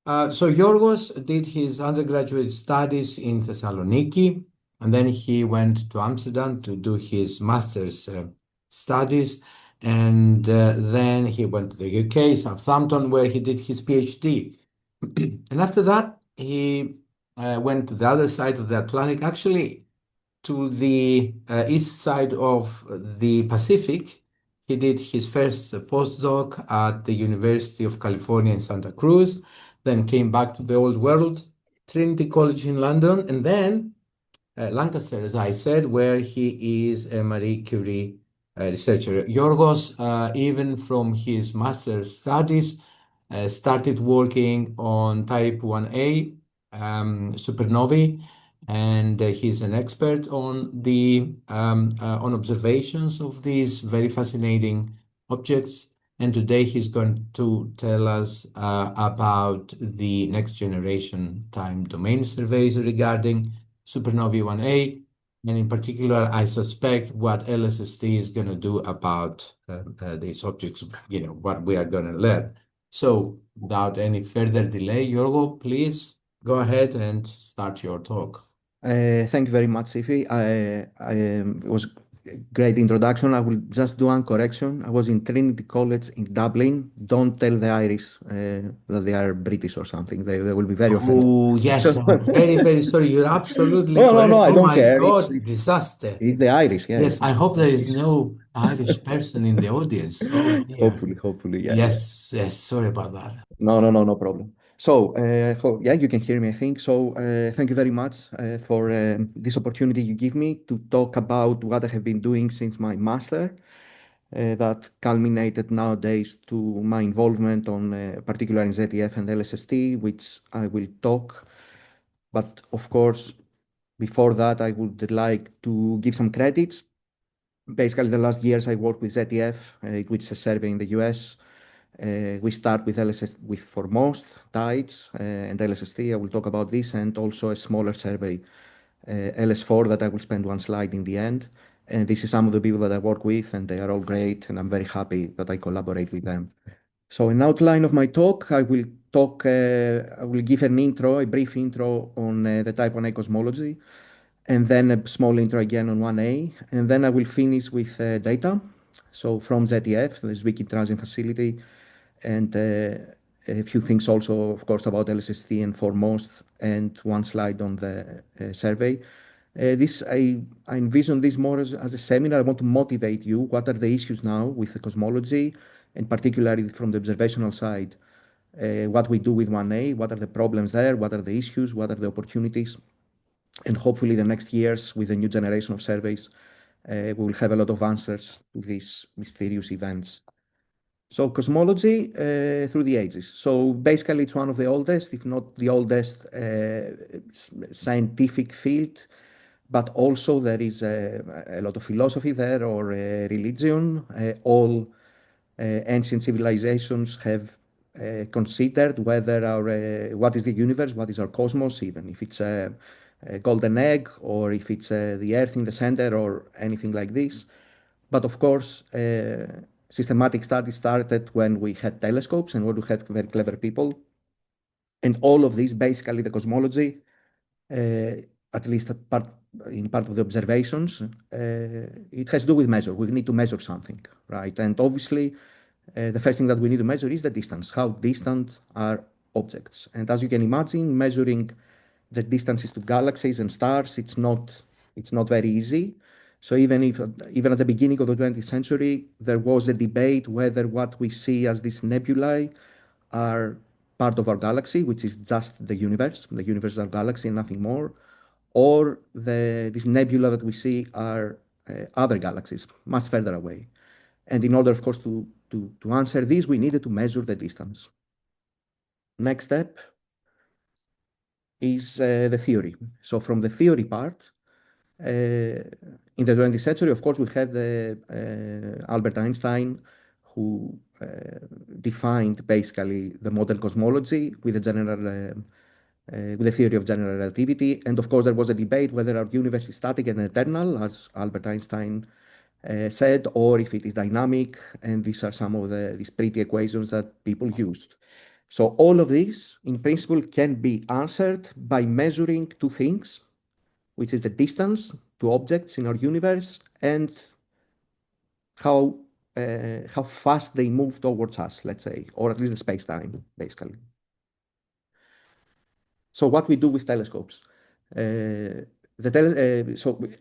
So Yorgos did his undergraduate studies in Thessaloniki, and then he went to Amsterdam to do his master's studies, and then he went to the UK, Southampton, where he did his PhD. And after that, he went to the other side of the Atlantic, actually to the east side of the Pacific. He did his first postdoc at the University of California in Santa Cruz, then came back to the old world, Trinity College in London, and then Lancaster, as I said, where he is a Marie Curie researcher. Yorgos, even from his master's studies, started working on type 1a supernovae, and he's an expert on the on observations of these very fascinating objects. And today he's going to tell us about the next generation time domain surveys regarding supernovae 1a, and in particular, I suspect what LSST is going to do about these objects, what we are going to learn. So, without any further delay, Yorgo, please go ahead and start your talk. Thank you very much, Sifi. It was a great introduction. I will just do one correction. I was in Trinity College in Dublin. Don't tell the Irish that they are British or something. They will be very offended. Oh, yes, So, I'm very, very sorry. You're absolutely no, correct. I Oh don't my care. God, disaster. It's the Irish. Yeah, Yes, it's I hope there is British. no Irish person in the audience. Oh dear. Hopefully, yeah. Yes, yes, sorry about that. No problem. So, yeah, you can hear me, I think. So, thank you very much for this opportunity you give me to talk about what I have been doing since my master, that culminated nowadays to my involvement on, particularly in ZEF and LSST, which I will talk. But of course, before that, I would like to give some credits. Basically, the last years I worked with ZEF, which is a survey in the US. We start with LSS with for most tides and LSST. I will talk about this, and also a smaller survey, LS4, that I will spend one slide in the end. And this is some of the people that I work with, and they are all great, and I'm very happy that I collaborate with them. So, an outline of my talk, I will give an intro, a brief intro on the Type 1a cosmology, and then a small intro again on 1a, and then I will finish with data. So, from ZEF, the Zwicky Transient Facility, and a few things also, of course, about LSST and foremost, and one slide on the survey. I envision this more as a seminar. I want to motivate you. What are the issues now with the cosmology, and particularly from the observational side? What we do with 1A, what are the problems there, what are the issues, what are the opportunities? And hopefully the next years with the new generation of surveys, we will have a lot of answers to these mysterious events. So cosmology through the ages. So basically, it's one of the oldest, if not the oldest, scientific field. But also there is a lot of philosophy there, or religion. All ancient civilizations have considered whether what is the universe, what is our cosmos, even if it's a golden egg, or if it's the Earth in the center, or anything like this. But of course, systematic studies started when we had telescopes and when we had very clever people. And all of this, basically, the cosmology, uh, at least in part of the observations, it has to do with measure. We need to measure something, right? And obviously, the first thing that we need to measure is the distance. How distant are objects? And as you can imagine, measuring the distances to galaxies and stars, it's not very easy. So even at the beginning of the 20th century, there was a debate whether what we see as these nebulae are part of our galaxy, which is just the universe. The universe is our galaxy and nothing more, or these nebula that we see are other galaxies much further away. And in order, of course, to answer this, we needed to measure the distance. Next step is the theory. So from the theory part, in the 20th century, of course, we have the Albert Einstein, who defined basically the modern cosmology with the theory of general relativity. And of course, there was a debate whether our universe is static and eternal, as Albert Einstein said, or if it is dynamic. And these are some of these pretty equations that people used. So all of these, in principle, can be answered by measuring two things, which is the distance to objects in our universe and how fast they move towards us, let's say, or at least the space-time, basically. So what we do with telescopes. So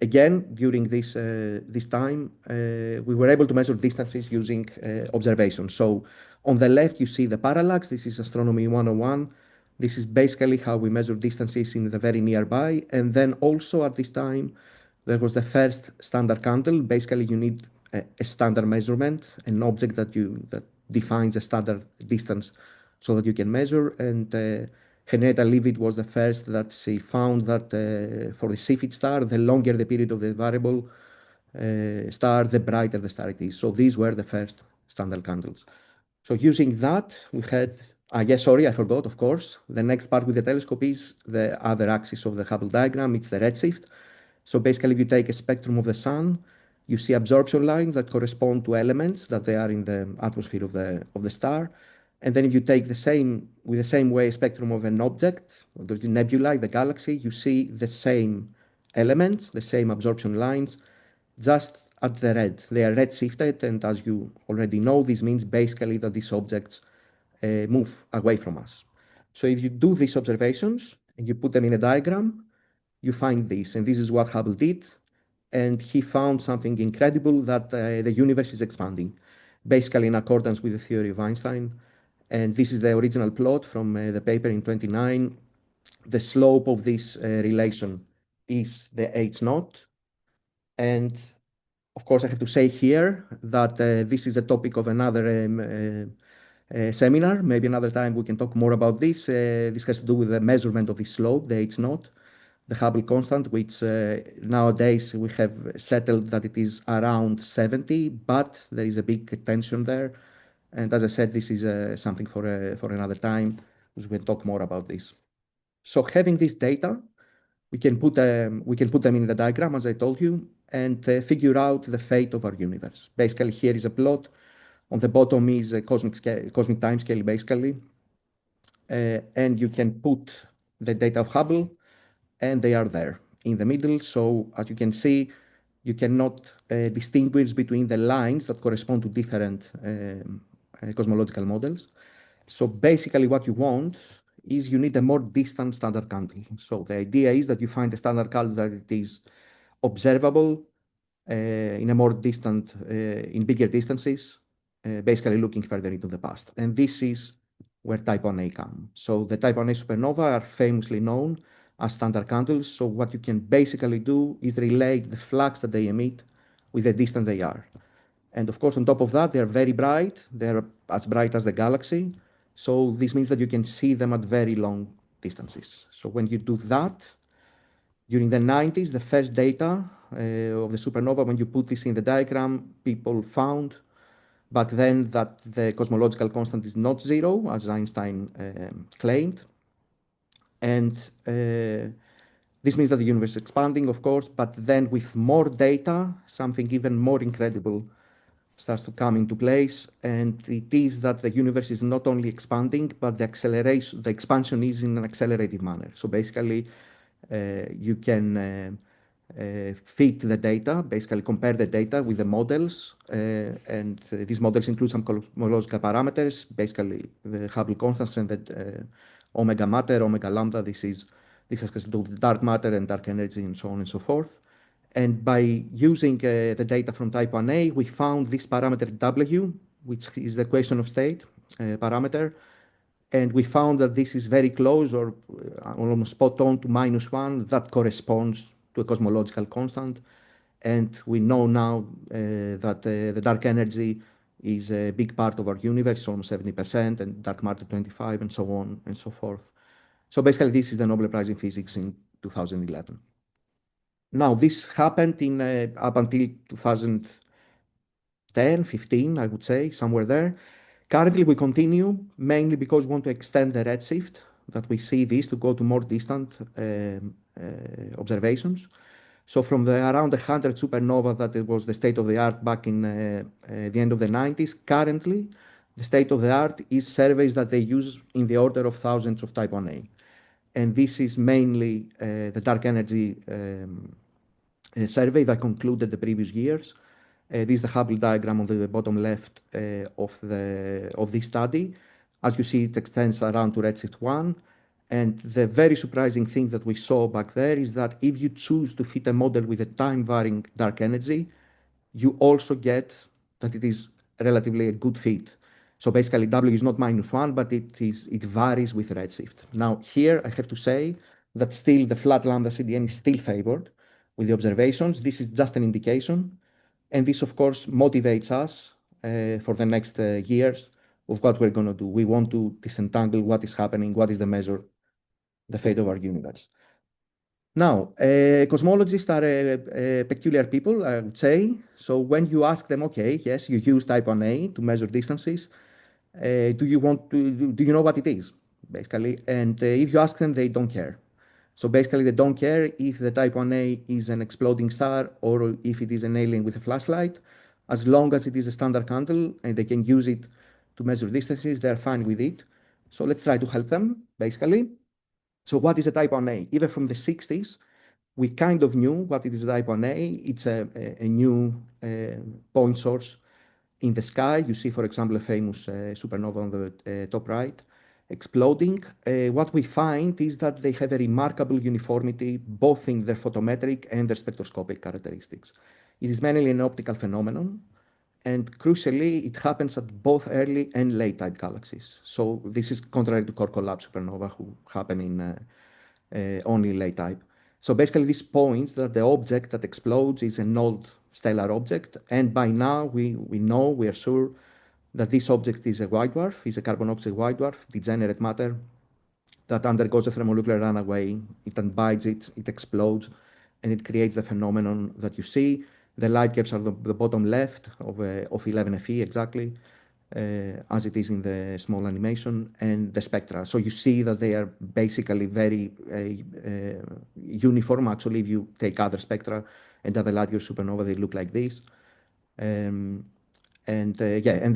again, during this time, we were able to measure distances using observations. So on the left, you see the parallax. This is Astronomy 101. This is basically how we measure distances in the very nearby. And then also at this time, there was the first standard candle. Basically, you need a standard measurement, an object that defines a standard distance so that you can measure. And Henrietta Leavitt was the first that she found that for the Cepheid star, the longer the period of the variable star, the brighter the star it is. So these were the first standard candles. So using that, we had, yes, sorry, I forgot, of course. The next part with the telescope is the other axis of the Hubble diagram. It's the redshift. So basically, if you take a spectrum of the sun, you see absorption lines that correspond to elements that they are in the atmosphere of the star. And then if you take with the same way spectrum of an object, there's the nebula, the galaxy, you see the same elements, the same absorption lines, just at the red. They are red-shifted, and as you already know, this means basically that these objects move away from us. So if you do these observations and you put them in a diagram, you find this, and this is what Hubble did. And he found something incredible, that the universe is expanding, basically in accordance with the theory of Einstein. And this is the original plot from the paper in 29. The slope of this relation is the H naught. And of course, I have to say here that this is a topic of another seminar. Maybe another time we can talk more about this. This has to do with the measurement of the slope, the H naught, the Hubble constant, which nowadays we have settled that it is around 70, but there is a big tension there. And as I said, this is something for another time, because we can talk more about this. So having this data, we can put them in the diagram, as I told you, and figure out the fate of our universe. Basically, here is a plot. On the bottom is a cosmic time scale, basically. And you can put the data of Hubble, and they are there in the middle. So as you can see, you cannot distinguish between the lines that correspond to different cosmological models. So basically what you want is you need a more distant standard candle. So the idea is that you find a standard candle that it is observable in a more distant, in bigger distances, basically looking further into the past. And this is where type 1a come. So the type 1a supernova are famously known as standard candles. So what you can basically do is relate the flux that they emit with the distance they are. And of course, on top of that, they're very bright. They're as bright as the galaxy. So this means that you can see them at very long distances. So when you do that, during the 90s, the first data of the supernova, when you put this in the diagram, people found back then that the cosmological constant is not zero, as Einstein claimed. And this means that the universe is expanding, of course, but then with more data, something even more incredible starts to come into place. And it is that the universe is not only expanding, but the expansion is in an accelerated manner. So basically, you can fit the data, basically compare the data with the models. And these models include some cosmological parameters, basically the Hubble constants and the omega matter, omega lambda. This has to do with dark matter and dark energy and so on and so forth. And by using the data from type 1a, we found this parameter W, which is the equation of state parameter. And we found that this is very close or almost spot on to -1. That corresponds to a cosmological constant. And we know now that the dark energy is a big part of our universe, almost 70%, and dark matter 25%, and so on and so forth. So basically, this is the Nobel Prize in Physics in 2011. Now, this happened in up until 2010, 15, I would say, somewhere there. Currently, we continue mainly because we want to extend the redshift, that we see this to go to more distant observations. So from the around 100 supernova that it was the state of the art back in the end of the 90s, currently The state of the art is surveys that they use in the order of thousands of type 1a. And this is mainly the dark energy survey that concluded the previous years. This is the Hubble diagram on the bottom left of this study. As you see, it extends around to redshift 1. And the very surprising thing that we saw back there is that if you choose to fit a model with a time-varying dark energy, you also get that it is relatively a good fit. So basically, W is not -1, but it varies with redshift. Now, here I have to say that still the flat lambda CDM is still favored with the observations. This is just an indication. And this, of course, motivates us for the next years of what we're going to do. We want to disentangle what is happening, what is the measure, the fate of our universe. Now, cosmologists are peculiar people, I would say. So when you ask them, okay, yes, you use type 1a to measure distances, do you know what it is, basically? And if you ask them, they don't care. So basically, they don't care if the type 1a is an exploding star or if it is an alien with a flashlight. As long as it is a standard candle and they can use it to measure distances, they're fine with it. So let's try to help them, basically. So what is a type 1a? Even from the 60s, we kind of knew what it is type 1a. It's a new point source in the sky. You see, for example, a famous supernova on the top right exploding. What we find is that they have a remarkable uniformity, both in their photometric and their spectroscopic characteristics. It is mainly an optical phenomenon. And crucially, it happens at both early and late type galaxies. So this is contrary to core collapse supernova, who happen in only late type. So basically, this points that the object that explodes is an old stellar object. And by now, we know, we are sure that this object is a white dwarf, is a carbon oxide white dwarf, degenerate matter, that undergoes a thermonuclear runaway. It imbibes it explodes, and it creates the phenomenon that you see. The light curves are the bottom left of 11Fe exactly, as it is in the small animation, and the spectra. So you see that they are basically very uniform. Actually, if you take other spectra and other light year supernova, they look like this. And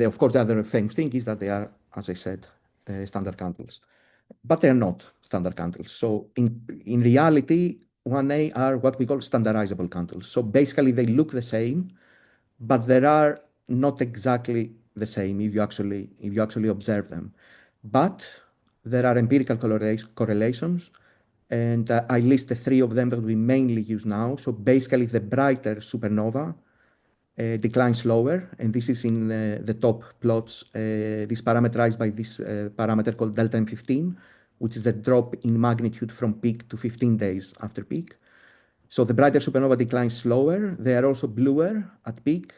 of course, the other famous thing is that they are, as I said, standard candles. But they're not standard candles. So in reality, 1A are what we call standardizable candles. So basically, they look the same, but they are not exactly the same if you actually observe them. But there are empirical correlations, and I list the three of them that we mainly use now. So basically, the brighter supernova declines slower, and this is in the top plots. This parameterized by this parameter called delta M15, which is a drop in magnitude from peak to 15 days after peak. So the brighter supernova declines slower. They are also bluer at peak,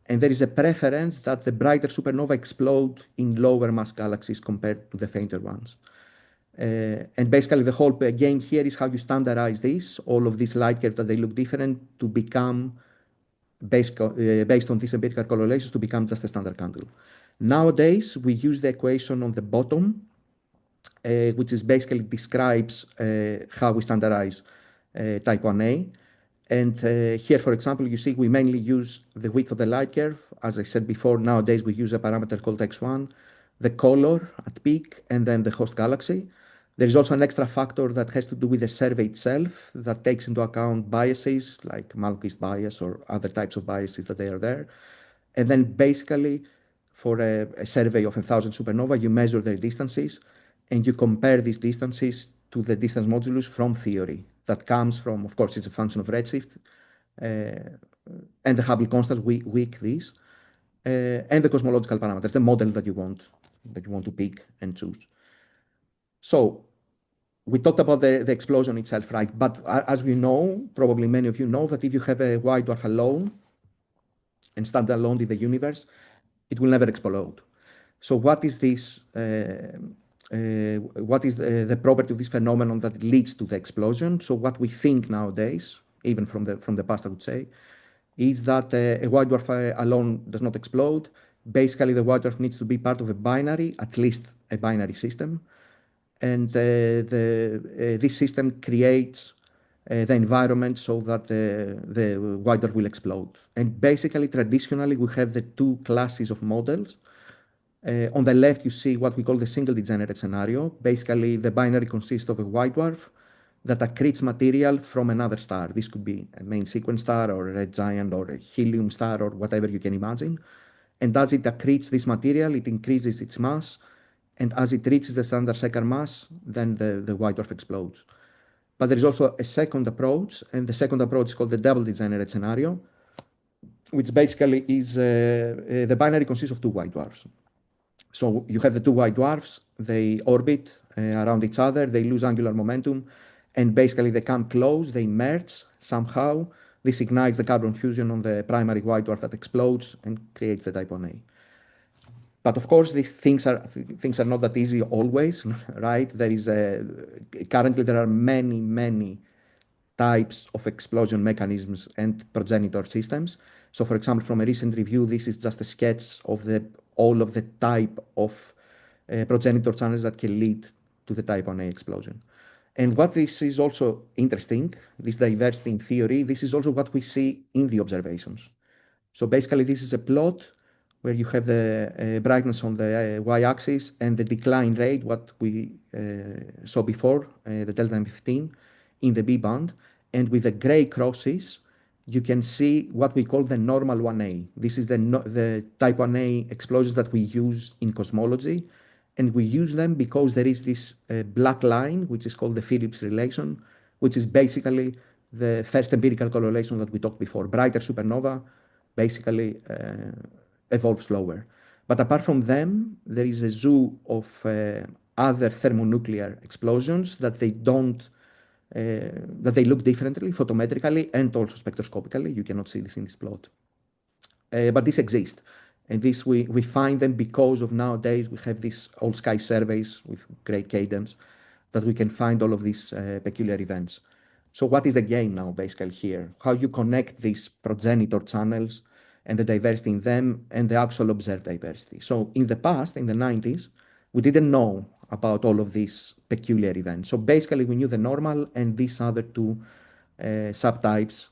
and there is a preference that the brighter supernova explode in lower mass galaxies compared to the fainter ones. And basically, the whole game here is how you standardize this, all of these light curves that they look different, to become based on these empirical correlations to become just a standard candle. Nowadays, we use the equation on the bottom, which is basically describes how we standardize type 1a. And here, for example, you see we mainly use the width of the light curve. As I said before, nowadays we use a parameter called x1, the color at peak, and then the host galaxy. There is also an extra factor that has to do with the survey itself that takes into account biases like Malmquist bias or other types of biases that they are there. And then basically, for a survey of 1,000 supernova, you measure their distances and you compare these distances to the distance modulus from theory. That comes from, of course, it's a function of redshift, and the Hubble constant, weak these, and the cosmological parameters, the model that you want to pick and choose. So we talked about the explosion itself, right? But as we know, probably many of you know, that if you have a white dwarf alone and stand alone in the universe, it will never explode. So what is this? What is the property of this phenomenon that leads to the explosion? So what we think nowadays, even from the past, I would say, is that a white dwarf alone does not explode. Basically, the white dwarf needs to be part of a binary, at least a binary system. And this system creates the environment so that the white dwarf will explode. And basically, traditionally, we have the two classes of models. On the left, you see what we call the single degenerate scenario. Basically, the binary consists of a white dwarf that accretes material from another star. This could be a main sequence star or a red giant or a helium star or whatever you can imagine. And as it accretes this material, it increases its mass. And as it reaches the standard Sekar mass, then the white dwarf explodes. But there is also a second approach, and the second approach is called the double degenerate scenario, which basically is the binary consists of two white dwarfs. So you have the two white dwarfs, they orbit around each other, they lose angular momentum, and basically they come close, they merge somehow. This ignites the carbon fusion on the primary white dwarf that explodes and creates the type 1a. But of course, these things are not that easy always, right? Currently there are many types of explosion mechanisms and progenitor systems. So, for example, from a recent review, this is just a sketch of all of the type of progenitor channels that can lead to the type 1a explosion. And what this is also interesting, this diversity in theory, this is also what we see in the observations. So basically, this is a plot where you have the brightness on the y-axis and the decline rate, what we saw before, the delta M15 in the B band. And with the gray crosses, you can see what we call the normal 1A. This is the type 1A explosions that we use in cosmology. And we use them because there is this black line, which is called the Phillips relation, which is basically the first empirical correlation that we talked before. Brighter supernova basically evolve slower. But apart from them, there is a zoo of other thermonuclear explosions that they look differently photometrically and also spectroscopically. You cannot see this in this plot. But this exists. And this we find them because of nowadays we have these all sky surveys with great cadence that we can find all of these peculiar events. So what is the game now basically here? How you connect these progenitor channels and the diversity in them and the actual observed diversity. So in the past, in the 90s, we didn't know about all of these peculiar events. So basically we knew the normal and these other two subtypes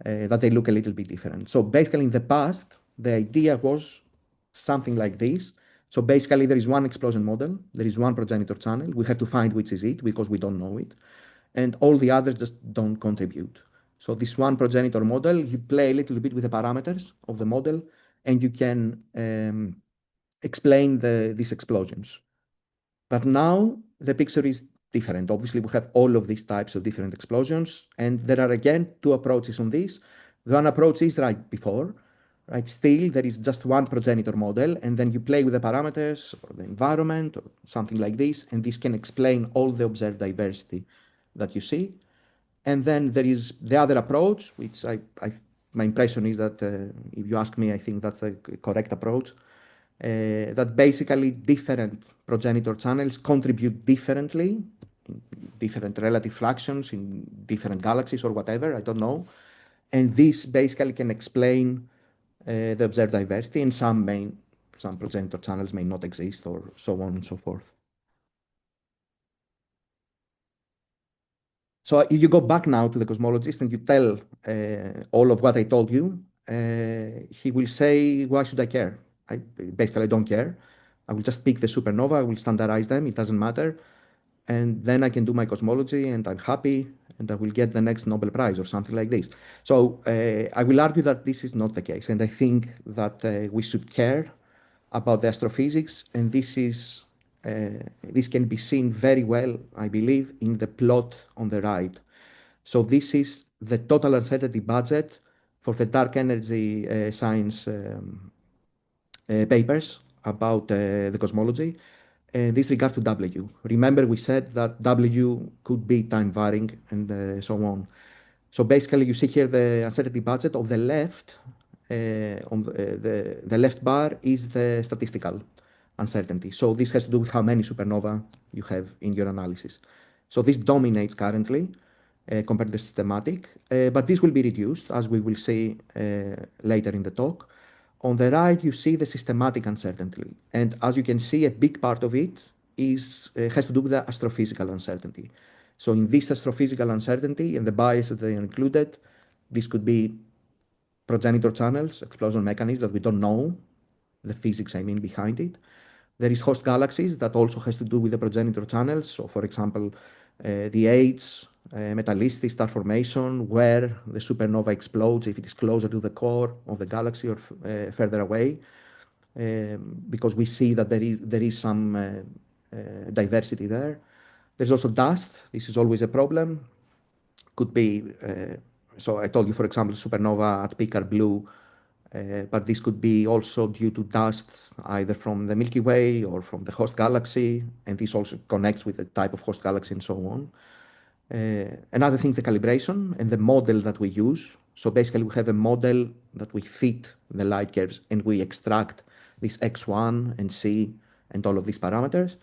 that they look a little bit different. So basically in the past, the idea was something like this. So basically there is one explosion model, there is one progenitor channel. We have to find which is it because we don't know it. And all the others just don't contribute. So this one progenitor model, you play a little bit with the parameters of the model and you can explain these explosions. But now the picture is different. Obviously, we have all of these types of different explosions, and there are again two approaches on this. One approach is right before, right? Still, there is just one progenitor model, and then you play with the parameters or the environment or something like this, and this can explain all the observed diversity that you see. And then there is the other approach, which my impression is that if you ask me, I think that's the correct approach. That basically different progenitor channels contribute differently, in different relative fractions in different galaxies or whatever, I don't know. And this basically can explain the observed diversity, and some progenitor channels may not exist, or so on and so forth. So if you go back now to the cosmologist and you tell all of what I told you, he will say, why should I care? I basically don't care. I will just pick the supernova, I will standardize them, it doesn't matter. And then I can do my cosmology and I'm happy and I will get the next Nobel Prize or something like this. So I will argue that this is not the case. And I think that we should care about the astrophysics. And this can be seen very well, I believe, in the plot on the right. So this is the total uncertainty budget for the dark energy science papers about the cosmology. This regard to W. Remember, we said that W could be time varying and so on. So basically, you see here the uncertainty budget of the left. The left bar is the statistical uncertainty. So this has to do with how many supernova you have in your analysis. So this dominates currently compared to the systematic, but this will be reduced as we will see later in the talk. On the right, you see the systematic uncertainty. And as you can see, a big part of it has to do with the astrophysical uncertainty. So in this astrophysical uncertainty and the bias that they are included, this could be progenitor channels, explosion mechanisms that we don't know, the physics, I mean, behind it. There is host galaxies that also has to do with the progenitor channels. So, for example, the age, metallicity, star formation, where the supernova explodes, if it is closer to the core of the galaxy or further away, because we see that there is some diversity there. There's also dust. This is always a problem. Could be, so I told you, for example, supernova at peak are blue, but this could be also due to dust, either from the Milky Way or from the host galaxy, and this also connects with the type of host galaxy and so on. Another thing is the calibration and the model that we use. So basically, we have a model that we fit the light curves and we extract this X1 and C and all of these parameters.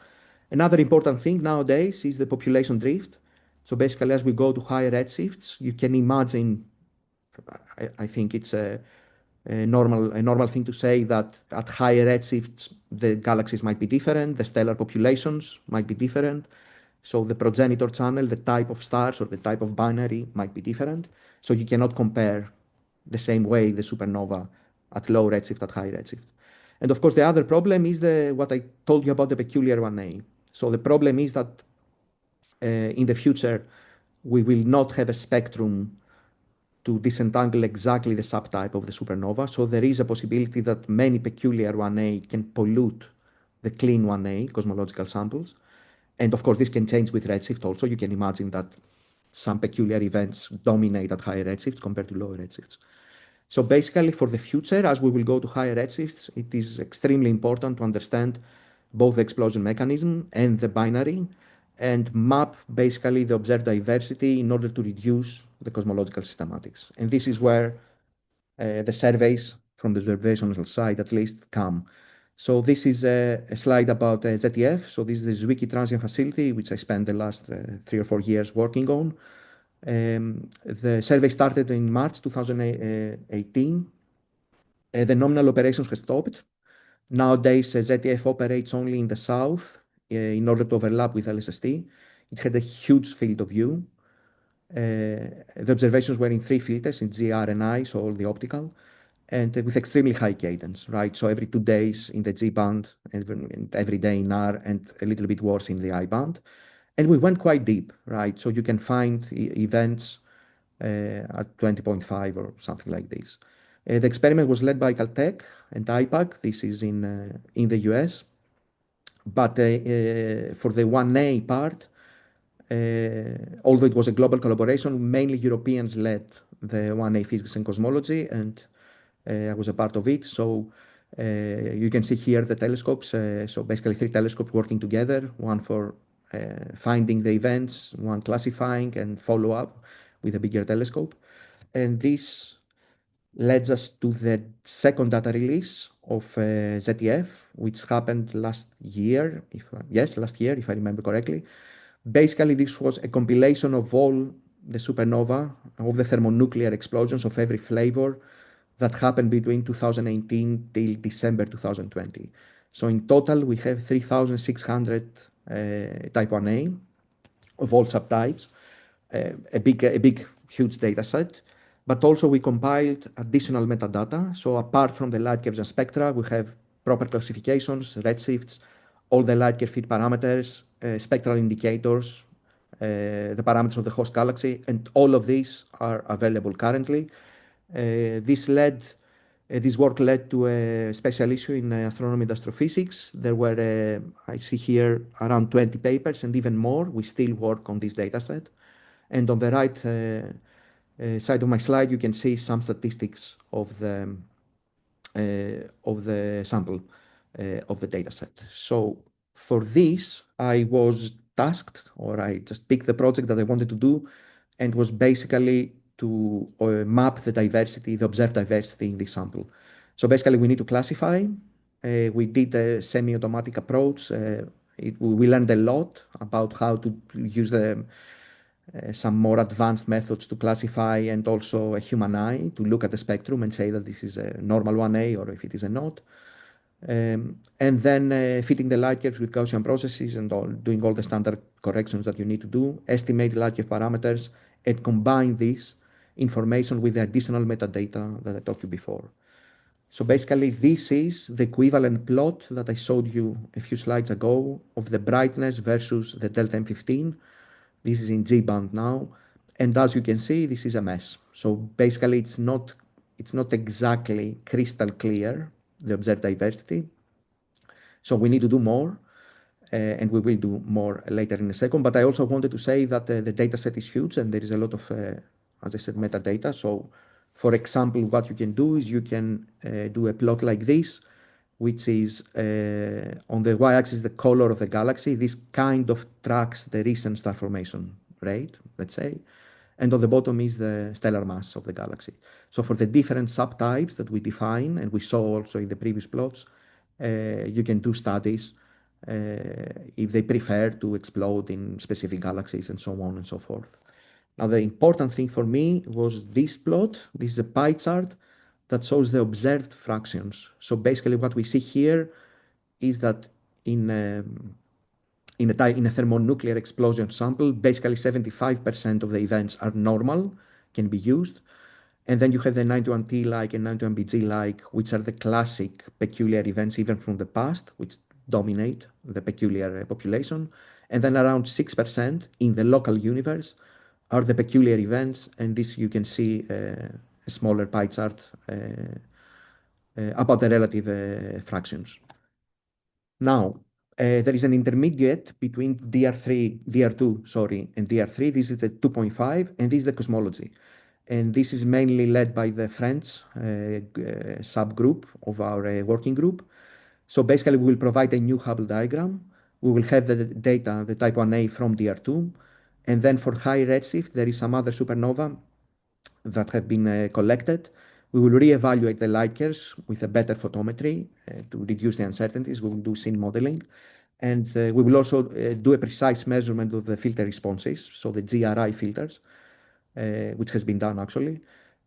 Another important thing nowadays is the population drift. So basically, as we go to higher redshifts, you can imagine, I think it's a normal thing to say that at higher redshifts, the galaxies might be different, the stellar populations might be different. So the progenitor channel, the type of stars or the type of binary might be different. So you cannot compare the same way the supernova at low redshift at high redshift. And of course, the other problem is what I told you about the peculiar 1A. So the problem is that in the future, we will not have a spectrum to disentangle exactly the subtype of the supernova. So there is a possibility that many peculiar 1A can pollute the clean 1A cosmological samples. And of course, this can change with redshift also. You can imagine that some peculiar events dominate at higher redshifts compared to lower redshifts. So basically, for the future, as we will go to higher redshifts, it is extremely important to understand both the explosion mechanism and the binary and map basically the observed diversity in order to reduce the cosmological systematics. And this is where the surveys from the observational side at least come. So this is a slide about ZTF. So this is the Zwicky Transient Facility, which I spent the last 3 or 4 years working on. The survey started in March 2018. The nominal operations have stopped. Nowadays, ZTF operates only in the south in order to overlap with LSST. It had a huge field of view. The observations were in 3 filters, in G, R, and I, so all the optical, and with extremely high cadence, right? So every 2 days in the G band, and every day in R, and a little bit worse in the I band. And we went quite deep, right? So you can find events at 20.5 or something like this. The experiment was led by Caltech and IPAC. This is in the US. But for the 1A part, although it was a global collaboration, mainly Europeans led the 1A physics and cosmology, and I was a part of it. So you can see here the telescopes. So basically 3 telescopes working together, one for finding the events, one classifying and follow up with a bigger telescope. And this leads us to the second data release of ZTF, which happened last year, if I remember correctly. Basically, this was a compilation of all the supernova, of the thermonuclear explosions of every flavor that happened between 2018 till December 2020. So in total, we have 3,600 type 1A of all subtypes, a big, huge data set. But also we compiled additional metadata. So apart from the light curves and spectra, we have proper classifications, redshifts, all the light curve fit parameters, spectral indicators, the parameters of the host galaxy, and all of these are available currently. This work led to a special issue in astronomy and astrophysics. There were, I see here, around 20 papers and even more. We still work on this data set. And on the right side of my slide, you can see some statistics of the sample of the data set. So for this, I was tasked, or I just picked the project that I wanted to do, and was basically to map the diversity, the observed diversity in this sample. So basically, we need to classify. We did a semi-automatic approach. We learned a lot about how to use some more advanced methods to classify, and also a human eye to look at the spectrum and say that this is a normal 1A or if it is a not. And then fitting the light curves with Gaussian processes and doing all the standard corrections that you need to do, estimate light curve parameters, and combine this information with the additional metadata that I talked to you before. So basically, this is the equivalent plot that I showed you a few slides ago of the brightness versus the delta M15. This is in G band now. And as you can see, this is a mess. So basically, it's not exactly crystal clear, the observed diversity. So we need to do more, and we will do more later in a second. But I also wanted to say that the data set is huge and there is a lot of, as I said, metadata. So for example, what you can do is you can do a plot like this, which is on the y-axis the color of the galaxy. This kind of tracks the recent star formation rate, let's say. And on the bottom is the stellar mass of the galaxy. So for the different subtypes that we define, and we saw also in the previous plots, you can do studies if they prefer to explode in specific galaxies and so on and so forth. Now, the important thing for me was this plot. This is a pie chart that shows the observed fractions. So basically what we see here is that in a thermonuclear explosion sample, basically 75% of the events are normal, can be used. And then you have the 91T-like and 91BG-like, which are the classic peculiar events, even from the past, which dominate the peculiar population. And then around 6% in the local universe are the peculiar events. And this you can see a smaller pie chart about the relative fractions. Now, there is an intermediate between DR2, sorry, and DR3. This is the 2.5, and this is the cosmology. And this is mainly led by the French subgroup of our working group. So basically, we will provide a new Hubble diagram. We will have the data, the type 1a from DR2. And then for high redshift, there is some other supernova that have been collected. We will reevaluate the light curves with a better photometry to reduce the uncertainties. We will do scene modeling. And we will also do a precise measurement of the filter responses, so the GRI filters, which has been done actually.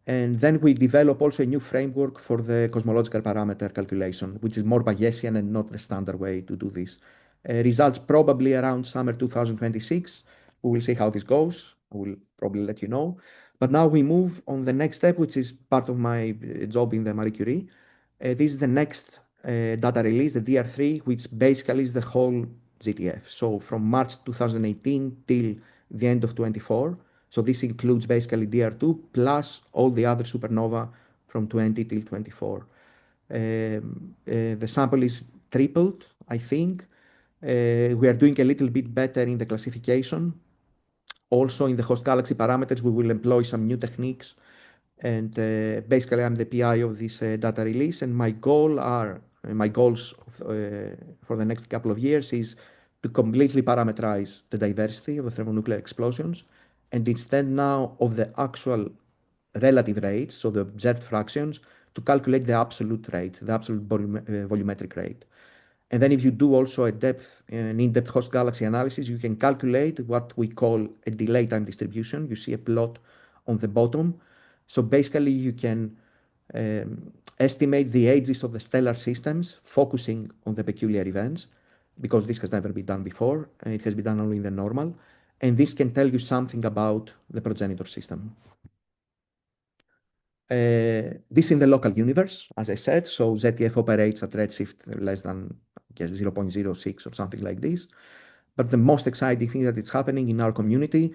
And then we develop also a new framework for the cosmological parameter calculation, which is more Bayesian and not the standard way to do this. Results probably around summer 2026. We will see how this goes. I will probably let you know. But now we move on the next step, which is part of my job in the Marie Curie. This is the next data release, the DR3, which basically is the whole GTF. So from March 2018 till the end of 24. So this includes basically DR2 plus all the other supernova from 20 till 24. The sample is tripled, I think. We are doing a little bit better in the classification. Also in the host galaxy parameters, we will employ some new techniques. And basically, I'm the PI of this data release. And my goals for the next couple of years is to completely parameterize the diversity of the thermonuclear explosions. And instead now of the actual relative rates, so the observed fractions, to calculate the absolute rate, the absolute volumetric rate. And then if you do also an in-depth host galaxy analysis, you can calculate what we call a delay time distribution. You see a plot on the bottom. So basically you can estimate the ages of the stellar systems, focusing on the peculiar events, because this has never been done before. It has been done only in the normal. And this can tell you something about the progenitor system. This in the local universe, as I said, so ZTF operates at redshift less than, I guess, 0.06 or something like this. But the most exciting thing that is happening in our community,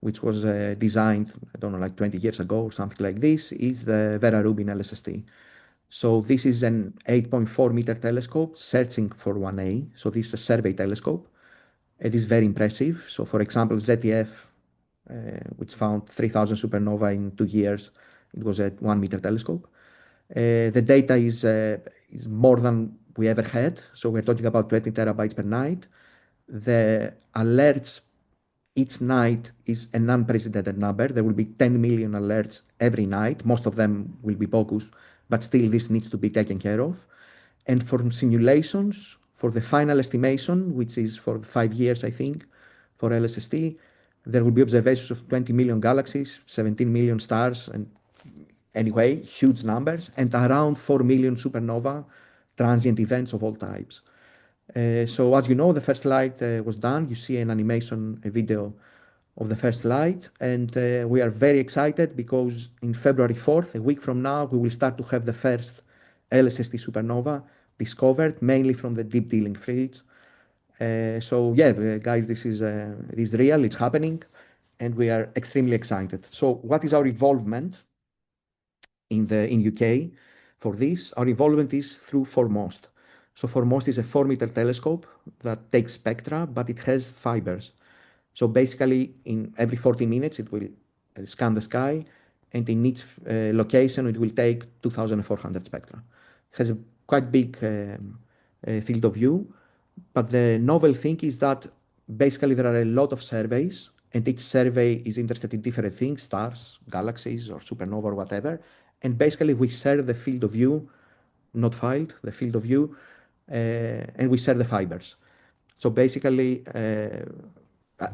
which was designed, I don't know, like 20 years ago or something like this, is the Vera Rubin LSST. So this is an 8.4-meter telescope searching for 1A. So this is a survey telescope. It is very impressive. So for example, ZTF, which found 3,000 supernova in 2 years, it was a 1-meter telescope. The data is more than we ever had. So we're talking about 20 terabytes per night. The alerts each night is an unprecedented number. There will be 10 million alerts every night. Most of them will be bogus, but still this needs to be taken care of. And for simulations, for the final estimation, which is for 5 years, I think, for LSST, there will be observations of 20 million galaxies, 17 million stars, and anyway, huge numbers, and around 4 million supernova transient events of all types. So as you know, the first light was done. You see an animation, a video of the first light, and we are very excited because in February 4th, a week from now, we will start to have the first LSST supernova discovered mainly from the deep Dylan fields. So yeah, guys, this is real. It's happening, and we are extremely excited. So what is our involvement in UK for this? Our involvement is through Foremost. So Foremost is a 4-meter telescope that takes spectra, but it has fibers. So basically, in every 40 minutes, it will scan the sky, and in each location, it will take 2,400 spectra. It has a quite big field of view, but the novel thing is that basically there are a lot of surveys, and each survey is interested in different things, stars, galaxies, or supernova, or whatever. And basically, we share the field of view, not filed, the field of view, and we share the fibers. So basically,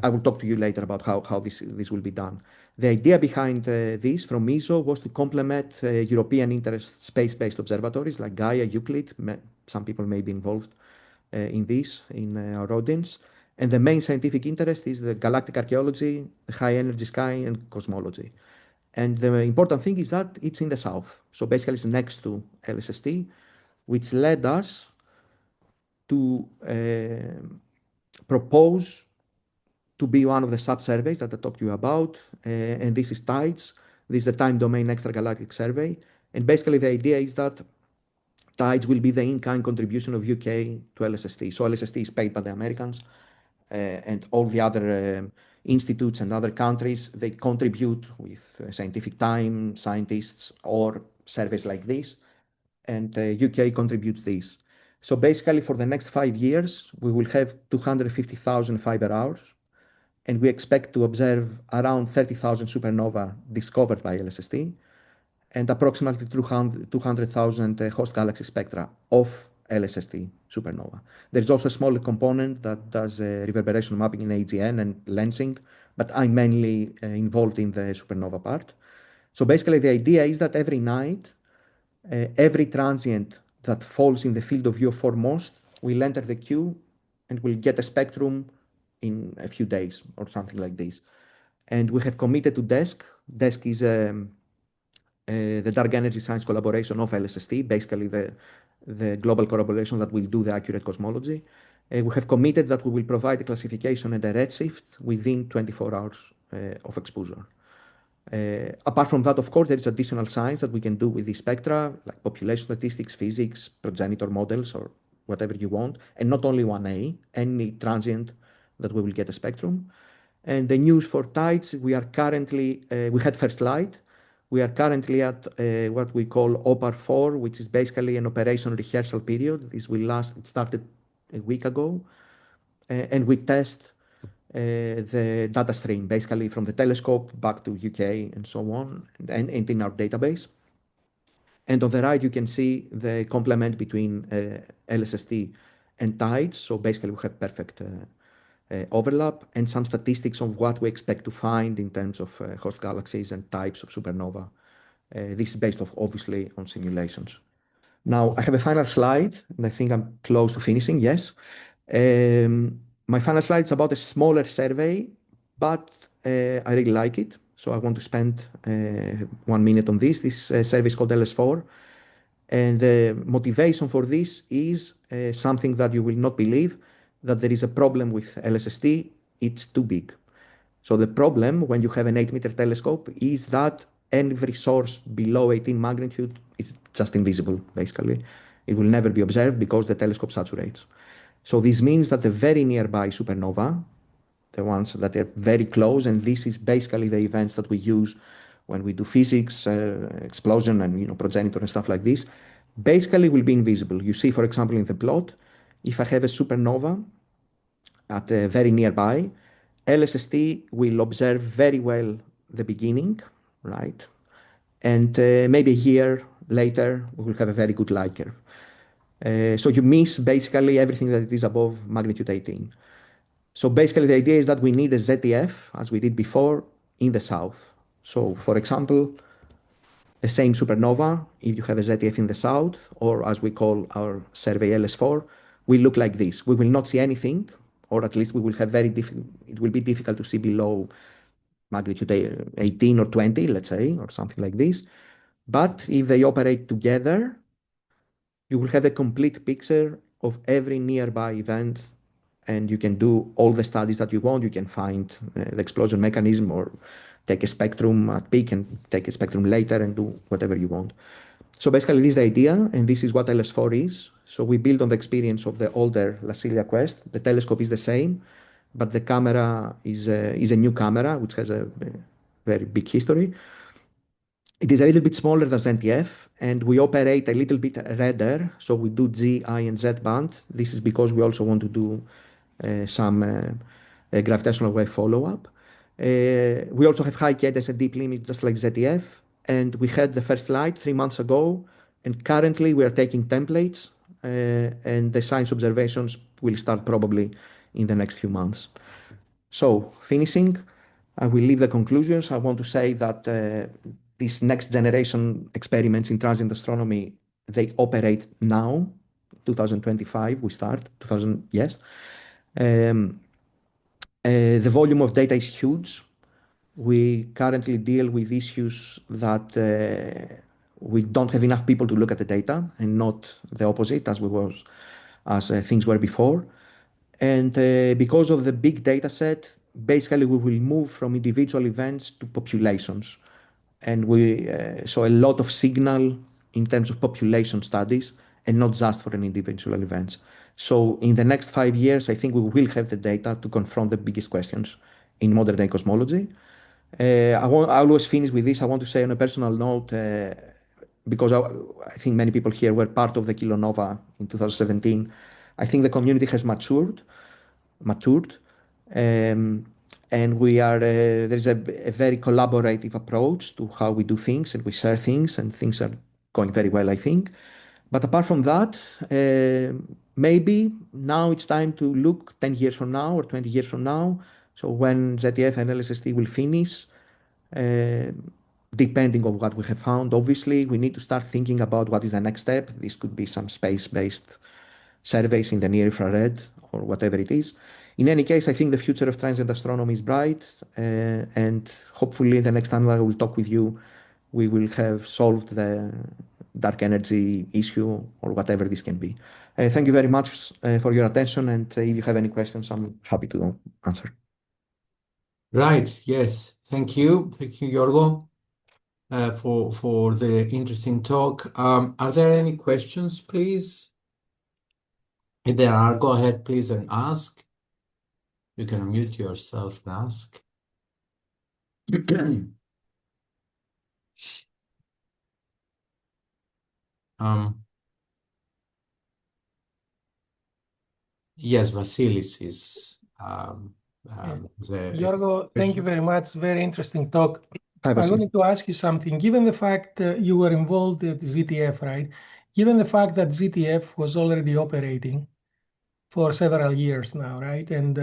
I will talk to you later about how this will be done. The idea behind this from ESO was to complement European interest space-based observatories like Gaia, Euclid. Some people may be involved in this, in our audience. And the main scientific interest is the galactic archaeology, the high energy sky, and cosmology. And the important thing is that it's in the south. So basically, it's next to LSST, which led us to propose to be one of the sub-surveys that I talked to you about. And this is TIDES. This is the Time Domain Extragalactic Survey. And basically, the idea is that TIDES will be the in-kind contribution of UK to LSST. So LSST is paid by the Americans, and all the other institutes and other countries, they contribute with scientific time, scientists, or surveys like this, and UK contributes this. So basically, for the next 5 years, we will have 250,000 fiber hours, and we expect to observe around 30,000 supernova discovered by LSST, and approximately 200,000 host galaxy spectra of LSST supernova. There's also a smaller component that does reverberation mapping in AGN and lensing, but I'm mainly involved in the supernova part. So basically, the idea is that every night, every transient that falls in the field of view of Foremost will enter the queue and will get a spectrum in a few days or something like this. And we have committed to DESC. DESC is the Dark Energy Science collaboration of LSST, basically the global collaboration that will do the accurate cosmology. We have committed that we will provide a classification and a redshift within 24 hours of exposure. Apart from that, of course, there is additional science that we can do with the spectra, like population statistics, physics, progenitor models, or whatever you want, and not only 1A, any transient that we will get a spectrum. And the news for TIDES, we are currently, we had first light. We are currently at what we call OPAR 4, which is basically an operation rehearsal period. This will last, it started a week ago, and we test the data stream, basically from the telescope back to UK and so on, and in our database. And on the right, you can see the complement between LSST and TIDES. So basically, we have perfect overlap and some statistics on what we expect to find in terms of host galaxies and types of supernova. This is based off, obviously, on simulations. Now, I have a final slide, and I think I'm close to finishing, yes. My final slide is about a smaller survey, but I really like it. So I want to spend 1 minute on this. This survey is called LS4. And the motivation for this is something that you will not believe, that there is a problem with LSST. It's too big. So the problem when you have an 8-meter telescope is that every source below 18 magnitude is just invisible, basically. It will never be observed because the telescope saturates. So this means that the very nearby supernova, the ones that are very close, and this is basically the events that we use when we do physics, explosion, and progenitor and stuff like this, basically will be invisible. You see, for example, in the plot, if I have a supernova at very nearby, LSST will observe very well the beginning, right? And maybe a year later, we will have a very good light curve. So you miss basically everything that is above magnitude 18. So basically, the idea is that we need a ZTF, as we did before, in the south. So, for example, the same supernova, if you have a ZTF in the south, or as we call our survey LS4, will look like this. We will not see anything, or at least we will have it will be difficult to see below magnitude 18 or 20, let's say, or something like this. But if they operate together, you will have a complete picture of every nearby event, and you can do all the studies that you want. You can find the explosion mechanism, or take a spectrum at peak and take a spectrum later and do whatever you want. So basically, this is the idea, and this is what LS4 is. So we build on the experience of the older Lassilia Quest. The telescope is the same, but the camera is a new camera, which has a very big history. It is a little bit smaller than ZTF, and we operate a little bit redder. So we do G, I, and Z band. This is because we also want to do some gravitational wave follow-up. We also have high cadence and deep limit, just like ZTF. And we had the first flight 3 months ago. And currently we are taking templates, and the science observations will start probably in the next few months. So finishing, I will leave the conclusions. I want to say that these next generation experiments in transient astronomy, they operate now, 2025, we start, 2000, yes. Um, the volume of data is huge. We currently deal with issues that we don't have enough people to look at the data, and not the opposite as things were before. And because of the big data set, basically we will move from individual events to populations. And so a lot of signal in terms of population studies, and not just for an individual events. So in the next 5 years, I think we will have the data to confront the biggest questions in modern day cosmology. I always finish with this. I want to say on a personal note, because I think many people here were part of the Kilonova in 2017. I think the community has matured, um, and there's a very collaborative approach to how we do things, and we share things, and things are going very well, I think. But apart from that, maybe now it's time to look 10 years from now or 20 years from now. So when ZTF and LSST will finish, uh, depending on what we have found, obviously, we need to start thinking about what is the next step. This could be some space-based surveys in the near infrared or whatever it is. In any case, I think the future of transient astronomy is bright, and hopefully the next time I will talk with you, we will have solved the dark energy issue or whatever this can be. Thank you very much for your attention, and if you have any questions, I'm happy to answer. Right. Yes. Thank you. Thank you, Yorgo, for the interesting talk. Are there any questions, please? If there are, go ahead, please, and ask. You can unmute yourself and ask. Um, yes, Vasilis is Yeah. the Yorgo, thank you very much. Very interesting talk. Hi, I Vasily. wanted to ask you something. Given the fact you were involved at ZTF, right? Given the fact that ZTF was already operating for several years now, right? And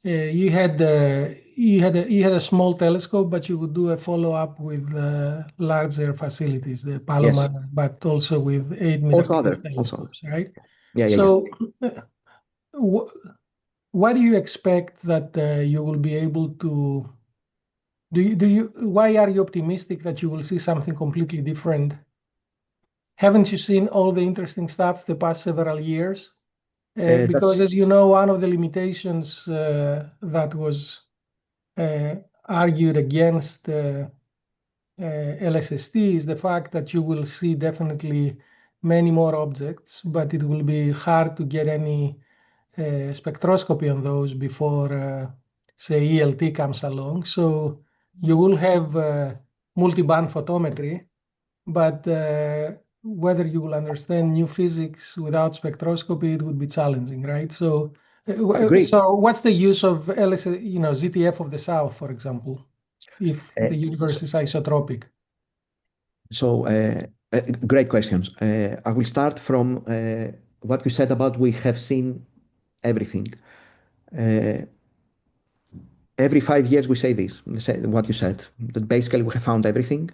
you had a small telescope, but you would do a follow-up with larger facilities, the Palomar, Yes. but also with 8 Also megapixel other. telescopes, right? Yeah. So, what do you expect that you will be able to why are you optimistic that you will see something completely different? Haven't you seen all the interesting stuff the past several years? Because as you know, one of the limitations that was argued against LSST is the fact that you will see definitely many more objects, but it will be hard to get any spectroscopy on those before, say, ELT comes along. So you will have multi-band photometry, but whether you will understand new physics without spectroscopy, it would be challenging, right? So, Agreed. so what's the use of ZTF of the South, for example, if the universe is isotropic? So, great questions. I will start from what you said about we have seen everything. Every 5 years we say this, what you said, that basically we have found everything,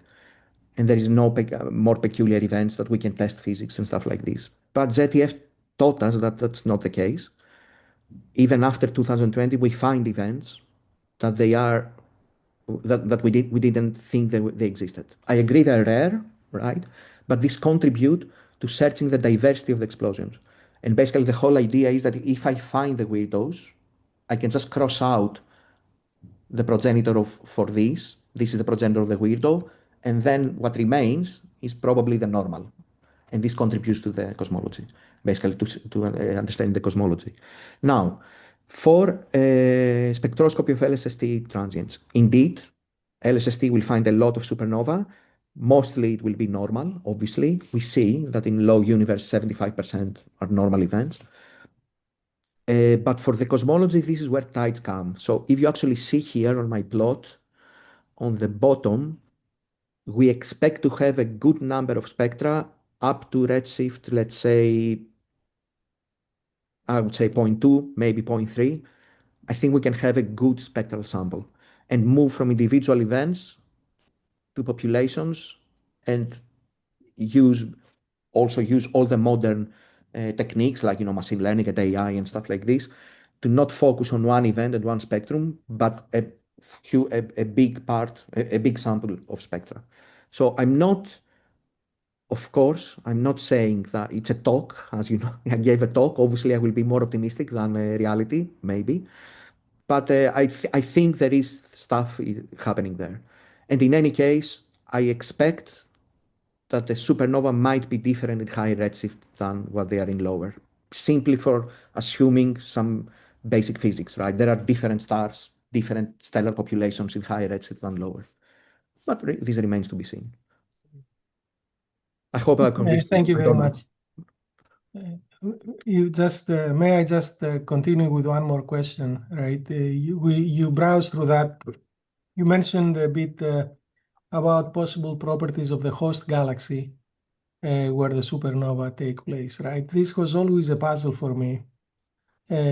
and there is no more peculiar events that we can test physics and stuff like this. But ZTF taught us that that's not the case. Even after 2020, we find events that we didn't think they existed. I agree they're rare, right? But this contribute to searching the diversity of the explosions. And basically, the whole idea is that if I find the weirdos, I can just cross out the progenitor of for this. This is the progenitor of the weirdo, and then what remains is probably the normal, and this contributes to the cosmology, basically to understand the cosmology. Now, for spectroscopy of LSST transients, indeed, LSST will find a lot of supernova. Mostly it will be normal, obviously. We see that in low universe, 75% are normal events. But for the cosmology, this is where tides come. So if you actually see here on my plot, on the bottom, we expect to have a good number of spectra up to redshift, let's say, I would say 0.2, maybe 0.3. I think we can have a good spectral sample and move from individual events to populations and use use all the modern techniques like machine learning and AI and stuff like this to not focus on one event and one spectrum, but a big part, a big sample of spectra. So I'm not saying that it's a talk, as you know, I gave a talk. Obviously, I will be more optimistic than reality, maybe. But I think there is stuff happening there. And in any case, I expect that the supernova might be different in higher redshift than what they are in lower, simply for assuming some basic physics, right? There are different stars, different stellar populations in higher redshift than lower. But this remains to be seen. I hope I convinced you. Thank you I very don't know. much. May I just continue with one more question, right? You browsed through that. You mentioned a bit about possible properties of the host galaxy where the supernova take place, right? This was always a puzzle for me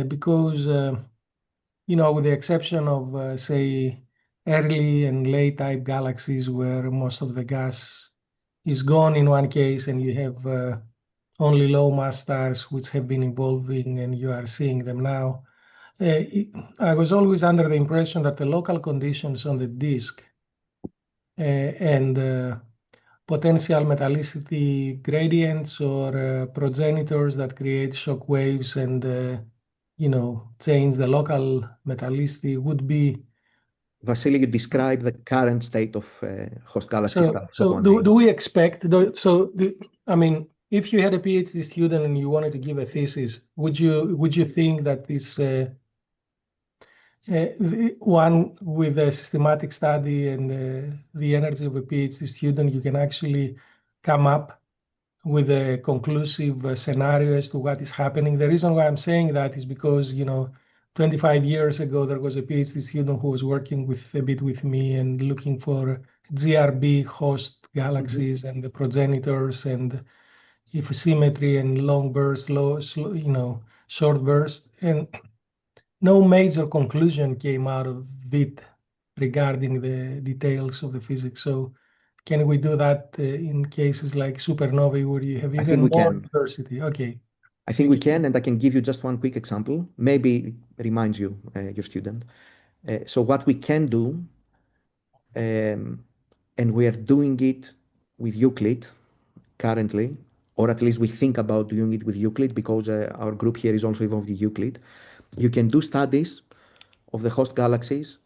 because, with the exception of, say, early and late type galaxies where most of the gas is gone in one case and you have only low mass stars which have been evolving and you are seeing them now. I was always under the impression that the local conditions on the disk and potential metallicity gradients or progenitors that create shock waves and change the local metallicity would be. Vasily, you describe the current state of host galaxy stars. So do we expect, I mean, if you had a PhD student and you wanted to give a thesis, would you think that this one with a systematic study and the energy of a PhD student, you can actually come up with a conclusive scenario as to what is happening? The reason why I'm saying that is because 25 years ago, there was a PhD student who was working a bit with me and looking for GRB host galaxies and the progenitors and if symmetry and long burst, short burst. And no major conclusion came out of it regarding the details of the physics. So can we do that in cases like supernovae where you have even more diversity? Okay. I think we can, and I can give you just one quick example. Maybe reminds you, your student. So what we can do, and we are doing it with Euclid currently, or at least we think about doing it with Euclid because our group here is also involved with Euclid. You can do studies of the host galaxies.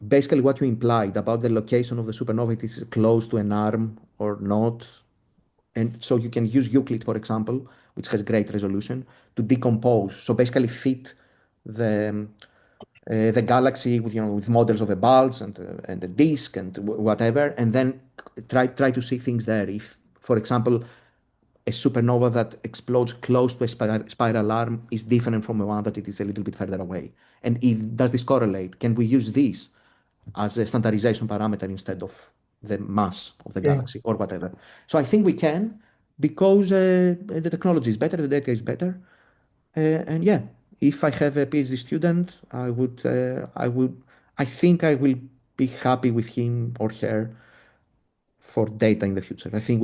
Basically, what you implied about the location of the supernova, it is close to an arm or not. And so you can use Euclid, for example, which has great resolution, to decompose. So basically fit the galaxy with models of a bulge and a disk and whatever, and then try to see things there. If, for example, a supernova that explodes close to a spiral arm is different from the one that it is a little bit further away. And does this correlate? Can we use this as a standardization parameter instead of the mass of the galaxy or whatever? So I think we can because the technology is better, the data is better. And yeah, if I have a PhD student, I think I will be happy with him or her for data in the future. I think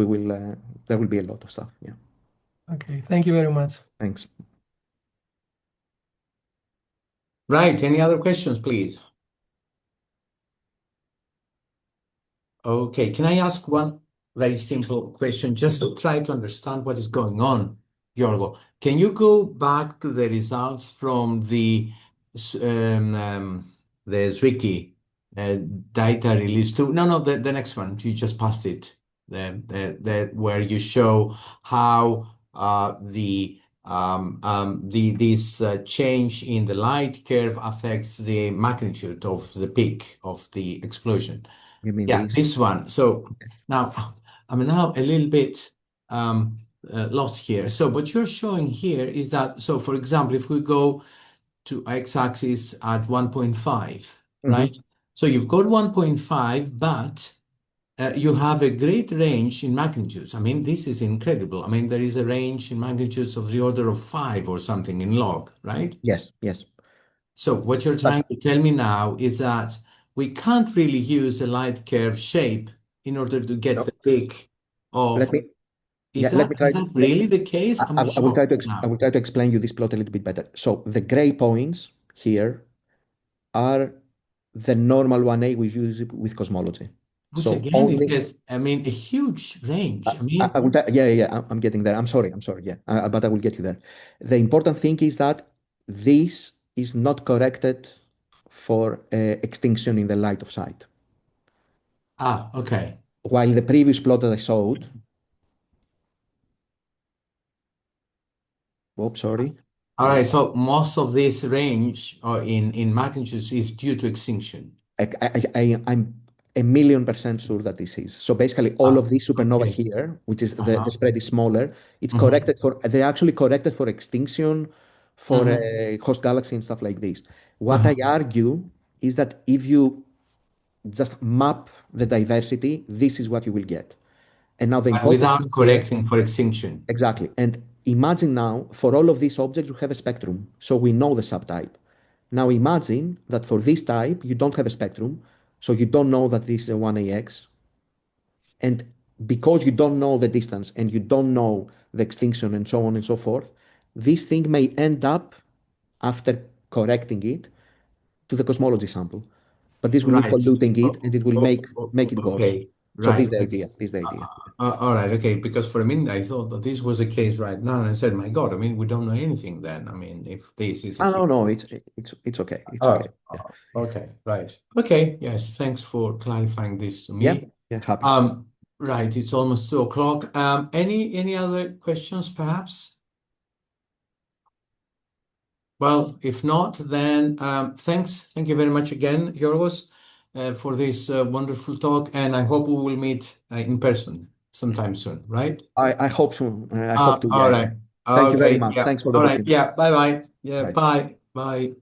there will be a lot of stuff. Yeah. Okay, thank you very much. Thanks. Right. Any other questions, please? Okay. Can I ask one? very simple question, just to try to understand what is going on, Giorgio. Can you go back to the results from the Zwicky data release two? No, the next one. You just passed it. Where you show how this change in the light curve affects the magnitude of the peak of the explosion. You mean Yeah, this? this one. So now I'm now a little bit lost here. So what you're showing here is that, so for example, if we go to x-axis at 1.5, right? So you've got 1.5, but you have a great range in magnitudes. I mean, this is incredible. I mean, there is a range in magnitudes of the order of 5 or something in log, right? Yes, yes. So what you're trying to tell me now is that we can't really use a light curve shape in order to get the peak of. Let me Is let me try. that really the case? I'm I will try shocked to now. I will try to explain you this plot a little bit better. So the gray points here are the normal 1A we use with cosmology. Which So again is only just, I mean, a huge range. I mean, I will yeah, I'm getting there. I'm sorry, yeah, but I will get you there. The important thing is that this is not corrected for extinction in the light of sight. okay. While the previous plot that I showed, oops, sorry. All right. So most of this range or in magnitudes is due to extinction. I'm a million% sure that this is. So basically, all of these supernova Okay. here, which is the spread is smaller, it's Mhm. corrected for, they're actually corrected for extinction, for Mhm. host galaxy and stuff like this. What I argue is that if you just map the diversity, this is what you will get. And now the But important without thing here, correcting for extinction. exactly. And imagine now, for all of these objects, we have a spectrum. So we know the subtype. Now imagine that for this type, you don't have a spectrum. So you don't know that this is a 1AX. And because you don't know the distance and you don't know the extinction and so on and so forth, this thing may end up, after correcting it, to the cosmology sample. But this will be Right. polluting it and it will make it worse. Okay. So this Right. is the idea. This is the idea. All right. Okay. Because for a minute I thought that this was the case right now, and I said, "My God! I mean, we don't know anything then. I mean, if this is a Oh, huge." no, it's okay. It's Oh, okay. Yeah. okay. Right. Okay. Yes. Thanks for clarifying this to Yeah. me. Yeah. Happy. Right. It's almost 2 o'clock. Any other questions, perhaps? Well, if not, then thanks. Thank you very much again, Yorgos, for this wonderful talk, and I hope we will meet in person sometime soon, right? I hope so. I hope to. All Yeah. right. Thank you very Okay. much. Yeah. Thanks for the All right. opportunity. Yeah. Bye-bye. Yeah. Bye. Bye. Bye.